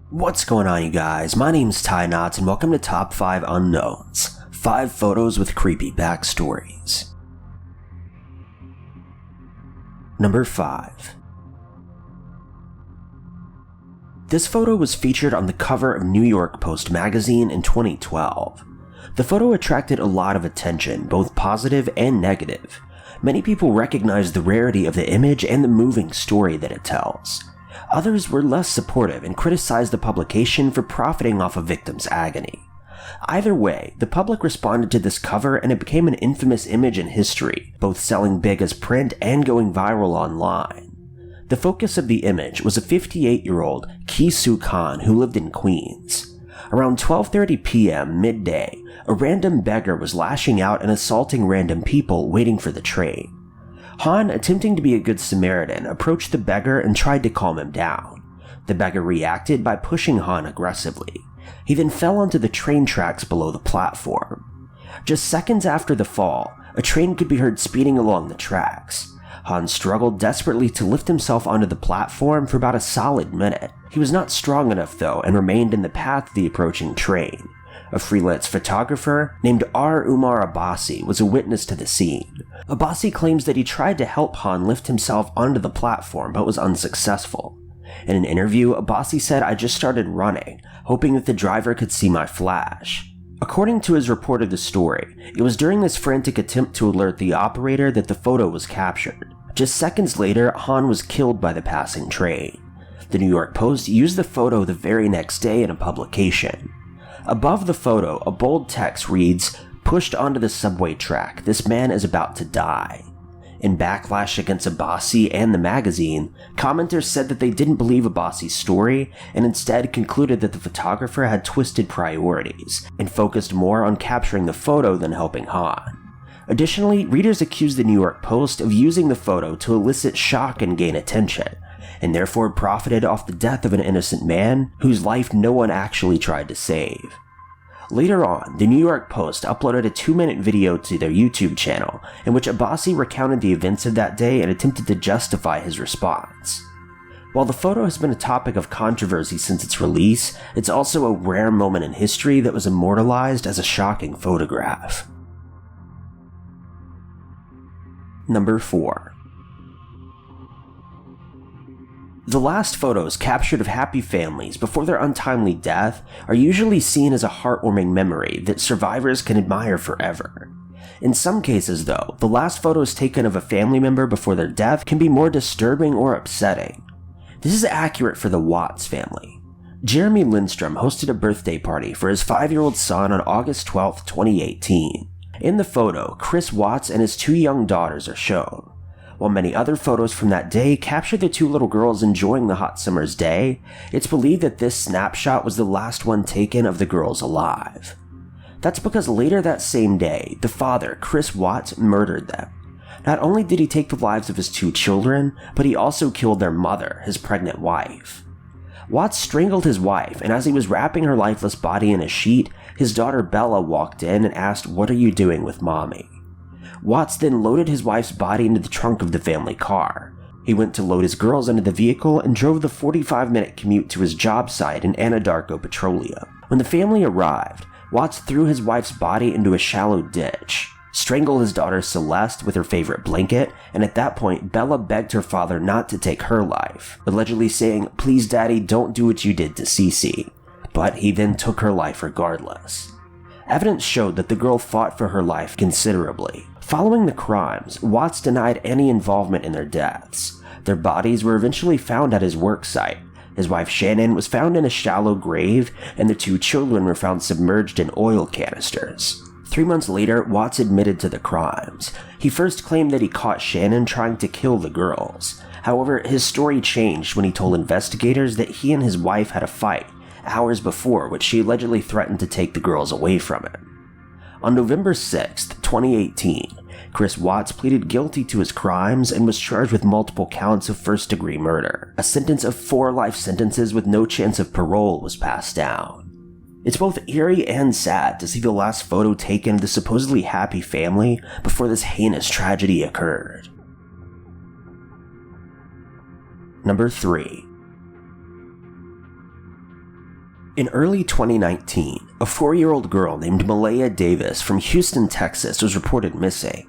What's going on, you guys? My name's Ty Knotts, and welcome to Top 5 Unknowns. 5 photos with creepy backstories. Number 5. This photo was featured on the cover of New York Post magazine in 2012. The photo attracted a lot of attention, both positive and negative. Many people recognized the rarity of the image and the moving story that it tells. Others were less supportive and criticized the publication for profiting off a victim's agony. Either way, the public responded to this cover and it became an infamous image in history, both selling big as print and going viral online. The focus of the image was a 58-year-old Ki-Soo Khan who lived in Queens. Around 12:30 p.m. midday, a random beggar was lashing out and assaulting random people waiting for the train. Han, attempting to be a good Samaritan, approached the beggar and tried to calm him down. The beggar reacted by pushing Han aggressively. He then fell onto the train tracks below the platform. Just seconds after the fall, a train could be heard speeding along the tracks. Han struggled desperately to lift himself onto the platform for about a solid minute. He was not strong enough though and remained in the path of the approaching train. A freelance photographer named R. Umar Abbasi was a witness to the scene. Abbasi claims that he tried to help Han lift himself onto the platform but was unsuccessful. In an interview, Abbasi said, "I just started running, hoping that the driver could see my flash." According to his report of the story, it was during this frantic attempt to alert the operator that the photo was captured. Just seconds later, Han was killed by the passing train. The New York Post used the photo the very next day in a publication. Above the photo, a bold text reads, "Pushed onto the subway track, this man is about to die." In backlash against Abbasi and the magazine, commenters said that they didn't believe Abbasi's story and instead concluded that the photographer had twisted priorities and focused more on capturing the photo than helping Han. Additionally, readers accused the New York Post of using the photo to elicit shock and gain attention, and therefore profited off the death of an innocent man whose life no one actually tried to save. Later on, the New York Post uploaded a 2-minute video to their YouTube channel in which Abbasi recounted the events of that day and attempted to justify his response. While the photo has been a topic of controversy since its release, it's also a rare moment in history that was immortalized as a shocking photograph. Number 4. The last photos captured of happy families before their untimely death are usually seen as a heartwarming memory that survivors can admire forever. In some cases, though, the last photos taken of a family member before their death can be more disturbing or upsetting. This is accurate for the Watts family. Jeremy Lindstrom hosted a birthday party for his 5-year-old son on August 12, 2018. In the photo, Chris Watts and his 2 young daughters are shown. While many other photos from that day capture the 2 little girls enjoying the hot summer's day, it's believed that this snapshot was the last one taken of the girls alive. That's because later that same day, the father, Chris Watts, murdered them. Not only did he take the lives of his 2 children, but he also killed their mother, his pregnant wife. Watts strangled his wife, and as he was wrapping her lifeless body in a sheet, his daughter Bella walked in and asked, "What are you doing with mommy?" Watts then loaded his wife's body into the trunk of the family car. He went to load his girls into the vehicle and drove the 45-minute commute to his job site in Anadarko Petroleum. When the family arrived, Watts threw his wife's body into a shallow ditch, strangled his daughter Celeste with her favorite blanket, and at that point, Bella begged her father not to take her life, allegedly saying, "Please daddy, don't do what you did to Cece." But he then took her life regardless. Evidence showed that the girl fought for her life considerably. Following the crimes, Watts denied any involvement in their deaths. Their bodies were eventually found at his work site. His wife Shannon was found in a shallow grave, and the 2 children were found submerged in oil canisters. 3 months later, Watts admitted to the crimes. He first claimed that he caught Shannon trying to kill the girls. However, his story changed when he told investigators that he and his wife had a fight hours before, which she allegedly threatened to take the girls away from him. On November 6, 2018, Chris Watts pleaded guilty to his crimes and was charged with multiple counts of first-degree murder. A sentence of 4 life sentences with no chance of parole was passed down. It's both eerie and sad to see the last photo taken of the supposedly happy family before this heinous tragedy occurred. Number 3. In early 2019, a 4-year-old girl named Malia Davis from Houston, Texas was reported missing.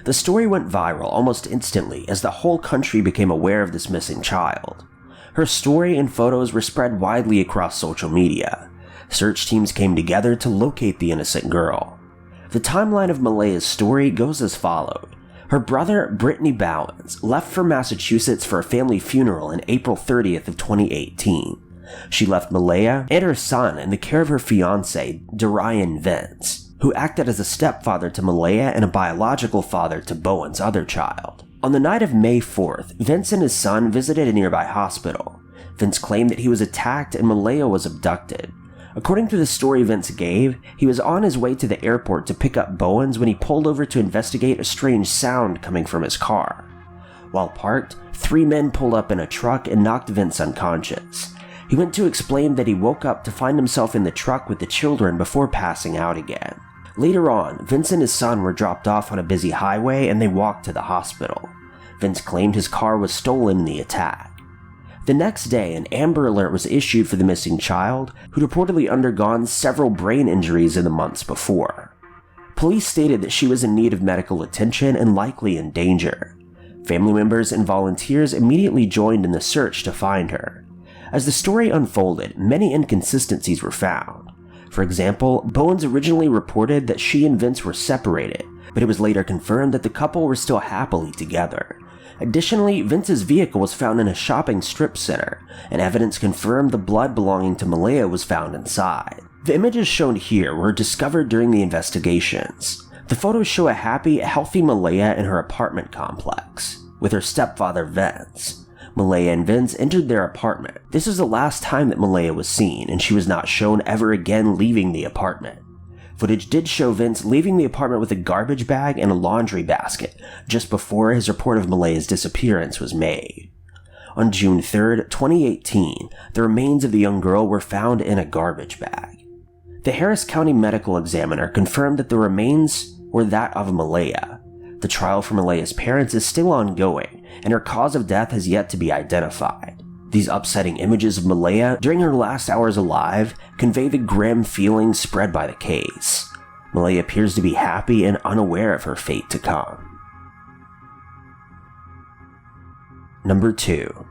The story went viral almost instantly as the whole country became aware of this missing child. Her story and photos were spread widely across social media. Search teams came together to locate the innocent girl. The timeline of Malia's story goes as followed. Her brother, Brittany Bowens, left for Massachusetts for a family funeral on April 30th of 2018. She left Malia and her son in the care of her fiancé, Darian Vince, who acted as a stepfather to Malia and a biological father to Bowen's other child. On the night of May 4th, Vince and his son visited a nearby hospital. Vince claimed that he was attacked and Malia was abducted. According to the story Vince gave, he was on his way to the airport to pick up Bowens when he pulled over to investigate a strange sound coming from his car. While parked, 3 men pulled up in a truck and knocked Vince unconscious. He went to explain that he woke up to find himself in the truck with the children before passing out again. Later on, Vince and his son were dropped off on a busy highway and they walked to the hospital. Vince claimed his car was stolen in the attack. The next day, an Amber Alert was issued for the missing child, who'd reportedly undergone several brain injuries in the months before. Police stated that she was in need of medical attention and likely in danger. Family members and volunteers immediately joined in the search to find her. As the story unfolded, many inconsistencies were found. For example, Bowens originally reported that she and Vince were separated, but it was later confirmed that the couple were still happily together. Additionally, Vince's vehicle was found in a shopping strip center, and evidence confirmed the blood belonging to Malia was found inside. The images shown here were discovered during the investigations. The photos show a happy, healthy Malia in her apartment complex, with her stepfather Vince. Malia and Vince entered their apartment. This was the last time that Malia was seen, and she was not shown ever again leaving the apartment. Footage did show Vince leaving the apartment with a garbage bag and a laundry basket, just before his report of Malia's disappearance was made. On June 3rd, 2018, the remains of the young girl were found in a garbage bag. The Harris County Medical Examiner confirmed that the remains were that of Malia. The trial for Malia's parents is still ongoing, and her cause of death has yet to be identified. These upsetting images of Malia during her last hours alive convey the grim feelings spread by the case. Malia appears to be happy and unaware of her fate to come. Number 2.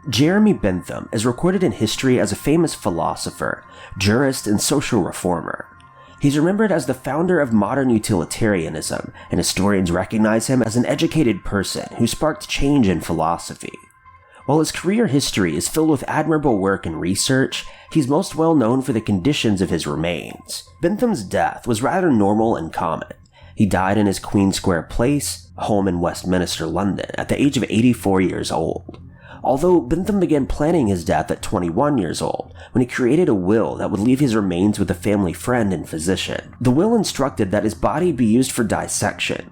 Jeremy Bentham is recorded in history as a famous philosopher, jurist, and social reformer. He's remembered as the founder of modern utilitarianism, and historians recognize him as an educated person who sparked change in philosophy. While his career history is filled with admirable work and research, he's most well known for the conditions of his remains. Bentham's death was rather normal and common. He died in his Queen Square Place home in Westminster, London, at the age of 84 years old. Although Bentham began planning his death at 21 years old, when he created a will that would leave his remains with a family friend and physician. The will instructed that his body be used for dissection.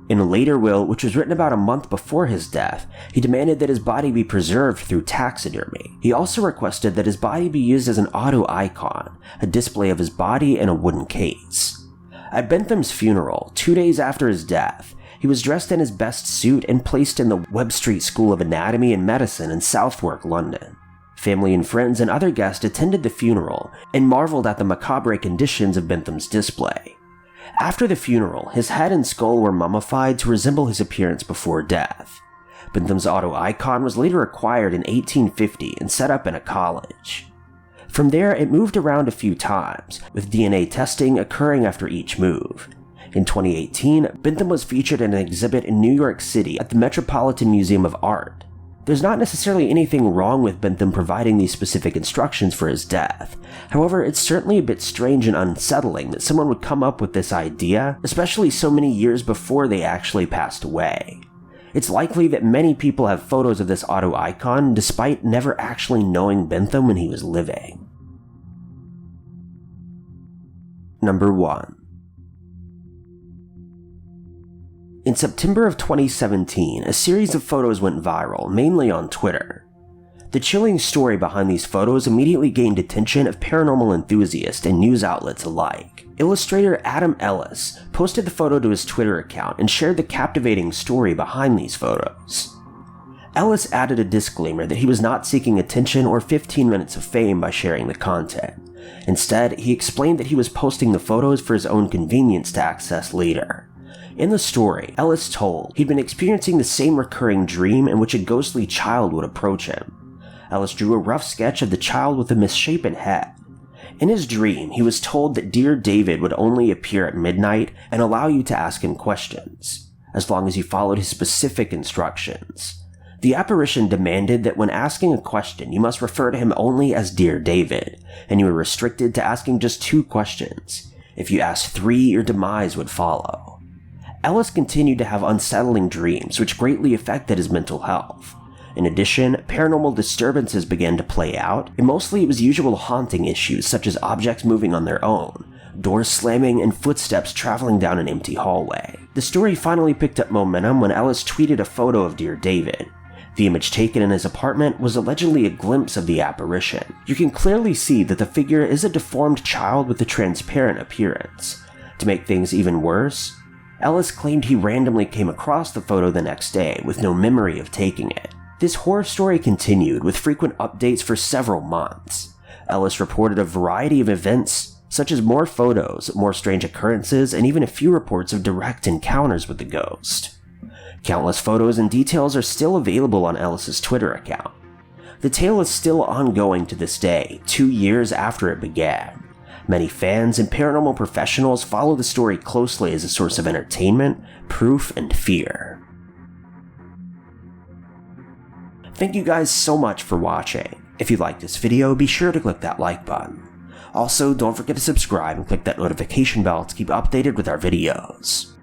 In a later will, which was written about a month before his death, he demanded that his body be preserved through taxidermy. He also requested that his body be used as an auto icon, a display of his body in a wooden case. At Bentham's funeral, 2 days after his death, he was dressed in his best suit and placed in the Webb Street School of Anatomy and Medicine in Southwark, London. Family and friends and other guests attended the funeral and marveled at the macabre conditions of Bentham's display. After the funeral, his head and skull were mummified to resemble his appearance before death. Bentham's auto icon was later acquired in 1850 and set up in a college. From there, it moved around a few times, with DNA testing occurring after each move. In 2018, Bentham was featured in an exhibit in New York City at the Metropolitan Museum of Art. There's not necessarily anything wrong with Bentham providing these specific instructions for his death. However, it's certainly a bit strange and unsettling that someone would come up with this idea, especially so many years before they actually passed away. It's likely that many people have photos of this auto icon despite never actually knowing Bentham when he was living. Number 1. In September of 2017, a series of photos went viral, mainly on Twitter. The chilling story behind these photos immediately gained attention of paranormal enthusiasts and news outlets alike. Illustrator Adam Ellis posted the photo to his Twitter account and shared the captivating story behind these photos. Ellis added a disclaimer that he was not seeking attention or 15 minutes of fame by sharing the content. Instead, he explained that he was posting the photos for his own convenience to access later. In the story, Ellis told he'd been experiencing the same recurring dream in which a ghostly child would approach him. Ellis drew a rough sketch of the child with a misshapen head. In his dream, he was told that Dear David would only appear at midnight and allow you to ask him questions, as long as you followed his specific instructions. The apparition demanded that when asking a question, you must refer to him only as Dear David, and you were restricted to asking just 2 questions. If you asked 3, your demise would follow. Ellis continued to have unsettling dreams, which greatly affected his mental health. In addition, paranormal disturbances began to play out, and mostly it was usual haunting issues such as objects moving on their own, doors slamming, and footsteps traveling down an empty hallway. The story finally picked up momentum when Ellis tweeted a photo of Dear David. The image taken in his apartment was allegedly a glimpse of the apparition. You can clearly see that the figure is a deformed child with a transparent appearance. To make things even worse, Ellis claimed he randomly came across the photo the next day with no memory of taking it. This horror story continued with frequent updates for several months. Ellis reported a variety of events, such as more photos, more strange occurrences, and even a few reports of direct encounters with the ghost. Countless photos and details are still available on Ellis's Twitter account. The tale is still ongoing to this day, 2 years after it began. Many fans and paranormal professionals follow the story closely as a source of entertainment, proof, and fear. Thank you guys so much for watching. If you liked this video, be sure to click that like button. Also, don't forget to subscribe and click that notification bell to keep updated with our videos.